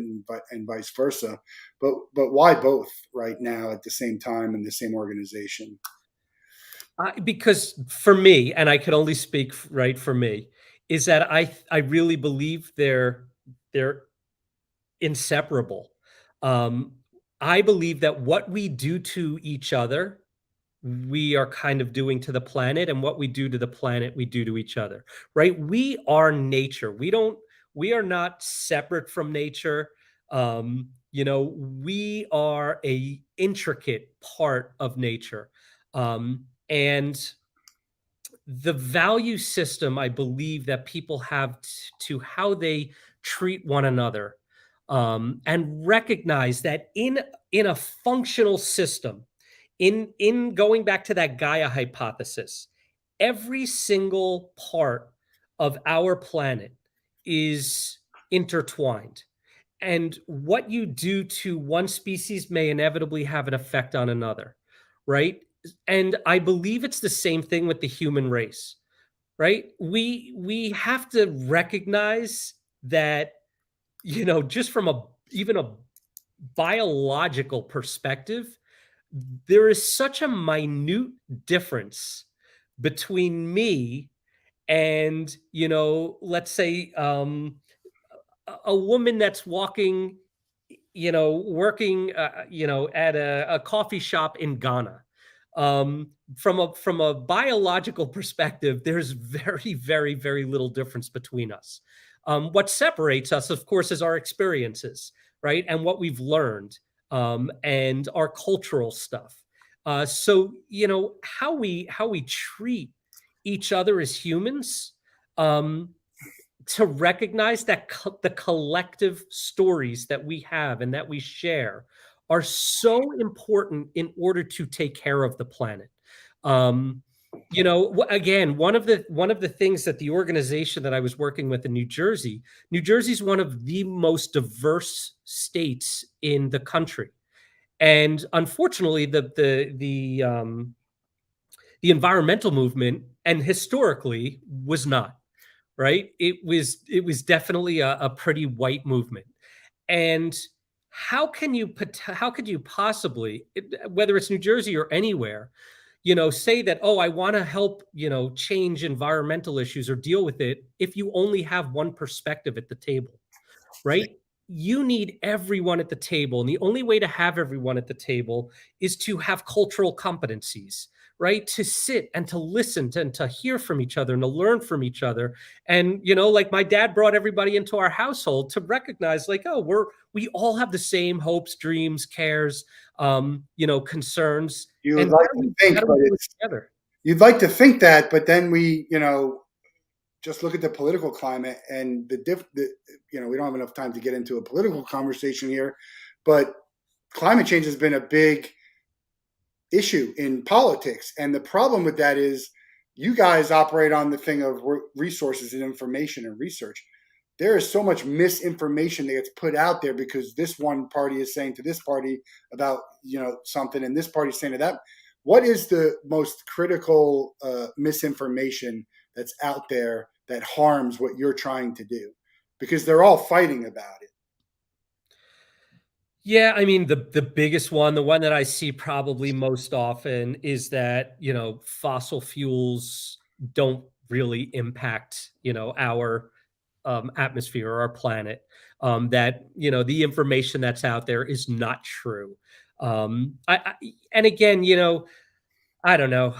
and vice versa. But why both right now at the same time in the same organization? Because for me, and I can only speak right for me, is that I really believe they're inseparable. Um, I believe that what we do to each other, we are kind of doing to the planet, and what we do to the planet, we do to each other. Right? We are nature. We are not separate from nature. We are a intricate part of nature. And the value system I believe that people have to how they treat one another, and recognize that in a functional system, in going back to that Gaia hypothesis, every single part of our planet is intertwined. And what you do to one species may inevitably have an effect on another, right? And I believe it's the same thing with the human race, right? We have to recognize that, just from a even a biological perspective, there is such a minute difference between me and, let's say, a woman that's walking, working, at a coffee shop in Ghana. From a biological perspective, there's very, very, very little difference between us. What separates us, of course, is our experiences, right, and what we've learned, and our cultural stuff. So, how we treat each other as humans. Um, to recognize that the collective stories that we have and that we share are so important in order to take care of the planet. Um, again, one of the things that the organization that I was working with in New Jersey is one of the most diverse states in the country, and unfortunately, the environmental movement and historically was not right. It was definitely a pretty white movement. And how could you possibly, whether it's New Jersey or anywhere, say that, oh, I want to help, change environmental issues or deal with it, if you only have one perspective at the table, right? You need everyone at the table. And the only way to have everyone at the table is to have cultural competencies, right? To sit and to listen and to hear from each other and to learn from each other. And, like my dad brought everybody into our household to recognize, like, oh, we all have the same hopes, dreams, cares, concerns. You would And like to think, how do but we do it it's together? you'd like to think that, but then we, just look at the political climate and we don't have enough time to get into a political conversation here, but climate change has been a big issue in politics. And the problem with that is you guys operate on the thing of resources and information and research. There is so much misinformation that gets put out there because this one party is saying to this party about something, and this party is saying to that. What is the most critical misinformation that's out there that harms what you're trying to do? Because they're all fighting about it. Yeah, I mean, the biggest one, the one that I see probably most often is that, fossil fuels don't really impact, our atmosphere or our planet. That, the information that's out there is not true. And again, I don't know.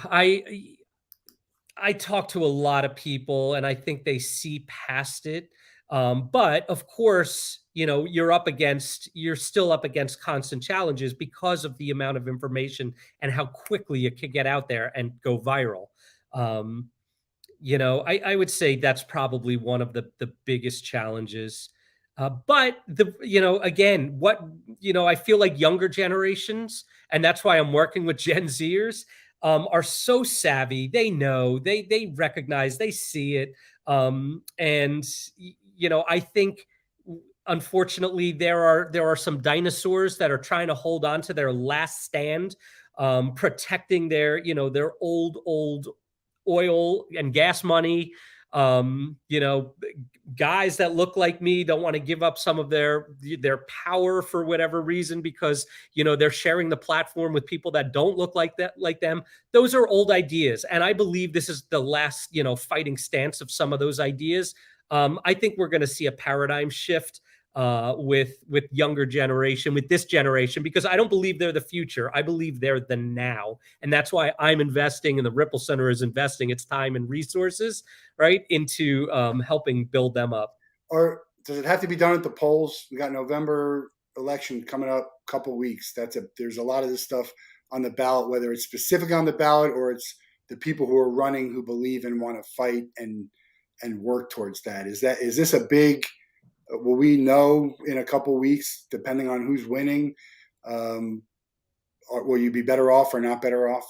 I talk to a lot of people and I think they see past it. But of course, you're still up against constant challenges because of the amount of information and how quickly it could get out there and go viral. Um, I would say that's probably one of the biggest challenges. But again, I feel like younger generations, and that's why I'm working with Gen Zers, are so savvy. They know, they recognize, they see it, and I think unfortunately there are some dinosaurs that are trying to hold on to their last stand, protecting their old oil and gas money. Um, you know, Guys that look like me don't want to give up some of their power for whatever reason because they're sharing the platform with people that don't look like them. Those are old ideas, and I believe this is the last fighting stance of some of those ideas. I think we're going to see a paradigm shift with younger generation, with this generation, because I don't believe they're the future. I believe they're the now. And that's why I'm investing, and the Ripple Center is investing its time and resources, right, into helping build them up. Or does it have to be done at the polls? We got November election coming up a couple weeks. There's a lot of this stuff on the ballot, whether it's specific on the ballot or it's the people who are running who believe and want to fight and work towards that. Is this a big Will we know in a couple weeks, depending on who's winning? Um, or will you be better off or not better off?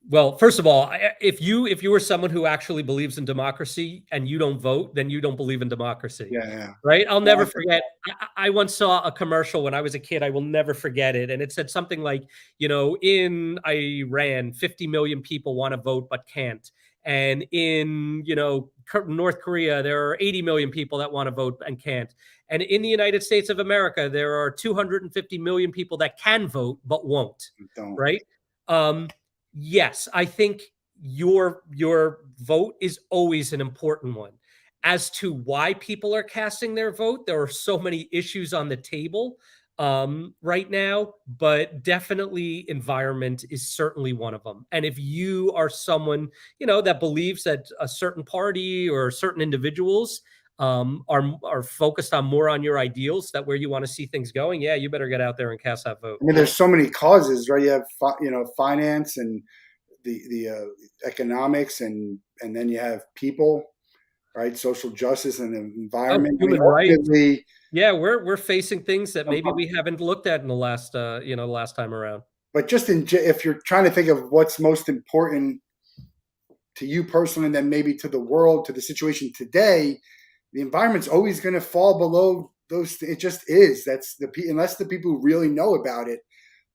Well, first of all, if you were someone who actually believes in democracy and you don't vote, then you don't believe in democracy, Yeah, yeah. right? I'll No, never I get forget. that. I once saw a commercial when I was a kid. I will never forget it, and it said something like, in Iran, 50 million people want to vote but can't, and in North Korea, there are 80 million people that want to vote and can't, and in the United States of America, there are 250 million people that can vote but won't, Don't. right? Um, yes, I think your vote is always an important one. As to why people are casting their vote, there are so many issues on the table right now, but definitely environment is certainly one of them. And if you are someone that believes that a certain party or certain individuals are focused on more on your ideals, that where you want to see things going, yeah, you better get out there and cast that vote. I mean, there's so many causes, right? You have finance and the economics, and then you have people, right? Social justice and the Oh, environment. I mean, human rights. ultimately, Yeah, we're facing things that maybe we haven't looked at in the last time around. but just if you're trying to think of what's most important to you personally, and then maybe to the world, to the situation today, the environment's always going to fall below those. It just is. That's unless the people who really know about it.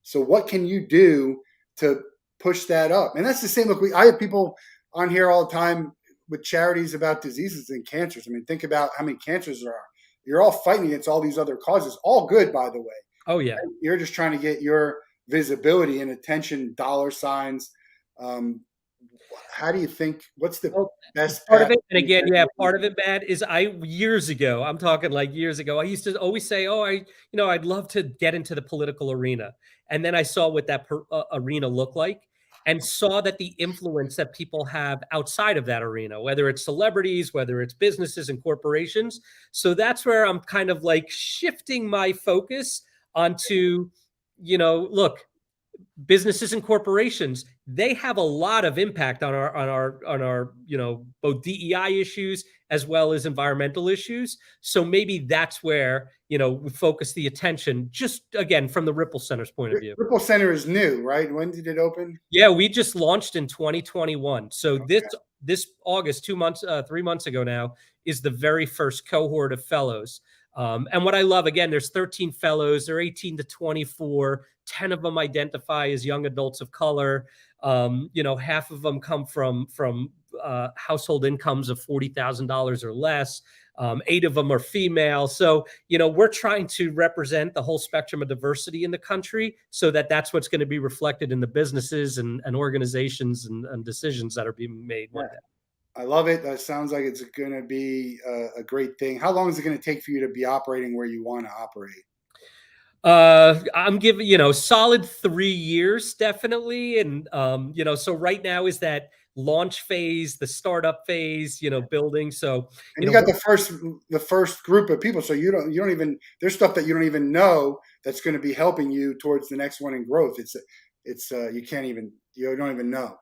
So what can you do to push that up? And that's the same. Look, I have people on here all the time with charities about diseases and cancers. I mean, think about how many cancers there are. You're all fighting against all these other causes, all good, by the way. Oh yeah. You're just trying to get your visibility and attention, dollar signs. Um, how do you think? What's the Well, best part of path? it, and again, yeah, part of it, Matt, is years ago, I'm talking like years ago, I used to always say, oh, I'd love to get into the political arena. And then I saw what that arena looked like and saw that the influence that people have outside of that arena, whether it's celebrities, whether it's businesses and corporations. So that's where I'm kind of like shifting my focus onto, look, businesses and corporations, they have a lot of impact on our both DEI issues as well as environmental issues. So maybe that's where we focus the attention, just again from the Ripple Center's point of view. Ripple Center is new, right? When did it open? Yeah, we just launched in 2021. So this Okay. this August, 2 months, 3 months ago now, is the very first cohort of fellows. And what I love, again, there's 13 fellows. They're 18 to 24. 10 of them identify as young adults of color. Half of them come from household incomes of $40,000 or less. 8 of them are female. So, we're trying to represent the whole spectrum of diversity in the country so that that's what's going to be reflected in the businesses and organizations and decisions that are being made Yeah. one day. I love it. That sounds like it's going to be a great thing. How long is it going to take for you to be operating where you want to operate? I'm giving, solid 3 years, definitely. And, so right now is that launch phase, the startup phase, building. So, And you got the first group of people, so you don't even there's stuff that you don't even know that's going to be helping you towards the next one in growth. It's you don't even know.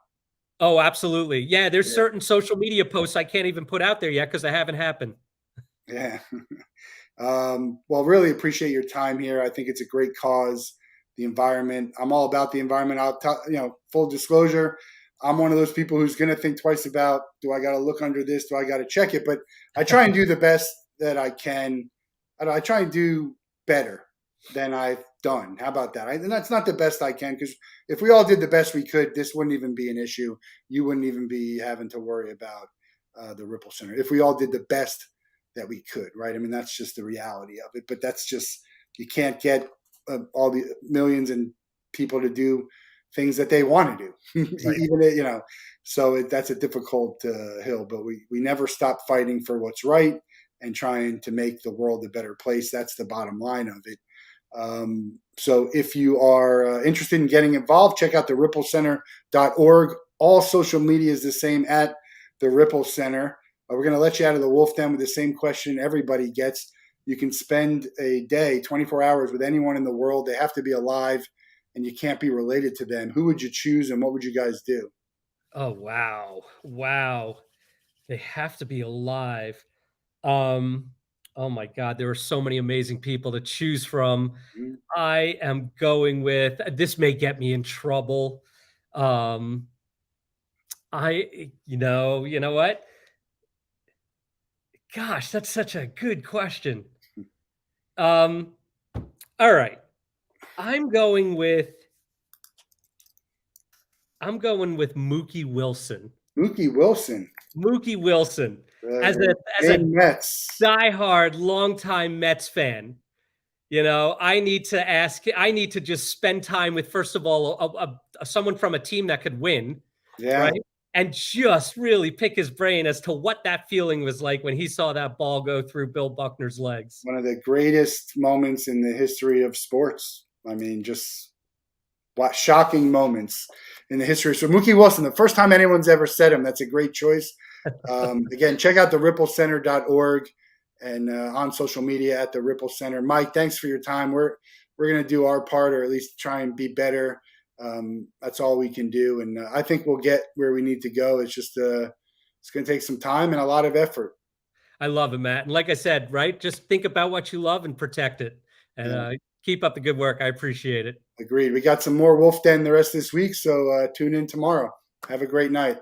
oh, absolutely. Yeah. There's Yeah. certain social media posts I can't even put out there yet because they haven't happened. Yeah. Well, really appreciate your time here. I think it's a great cause. The environment. I'm all about the environment. I'll tell full disclosure. I'm one of those people who's going to think twice about, do I got to look under this? Do I got to check it? But I try and do the best that I can. I try and do better than I've done. How about that? And that's not the best I can, because if we all did the best we could, this wouldn't even be an issue. You wouldn't even be having to worry about the Ripple Center. If we all did the best that we could, right? I mean, that's just the reality of it. But that's just, you can't get all the millions and people to do things that they want to do, Right. even. So that's a difficult hill. But we never stop fighting for what's right and trying to make the world a better place. That's the bottom line of it. So if you are interested in getting involved, check out the ripplecenter.org. All social media is the same at the Ripple Center. We're going to let you out of the Wolff Den with the same question everybody gets. You can spend a day, 24 hours with anyone in the world. They have to be alive, and you can't be related to them. Who would you choose, and what would you guys do? Oh, wow. Wow. They have to be alive. Um, Oh my God, there are so many amazing people to choose from. Mhm. I am going with this may get me in trouble. Um, you know what? Gosh, that's such a good question. Um, all right. I'm going with I'm going with Mookie Wilson. Mookie Wilson, Mookie Wilson, as the a Maine Mets. diehard, longtime Mets fan, I need to just spend time with, first of all, someone from a team that could win, Yeah, right? And just really pick his brain as to what that feeling was like when he saw that ball go through Bill Buckner's legs. one of the greatest moments in the history of sports. I mean, just what shocking moments in the history. So Mookie Wilson, the first time anyone's ever said him, that's a great choice. Again, check out the ripplecenter.org and on social media at the Ripple Center. Mike, thanks for your time. We're going to do our part, or at least try and be better. That's all we can do, and I think we'll get where we need to go. It's just it's going to take some time and a lot of effort. I love it, Matt. And like I said, right, just think about what you love and protect it. And Yeah, keep up the good work. I appreciate it. agreed. We got some more Wolff Den the rest of this week, so tune in tomorrow. Have a great night.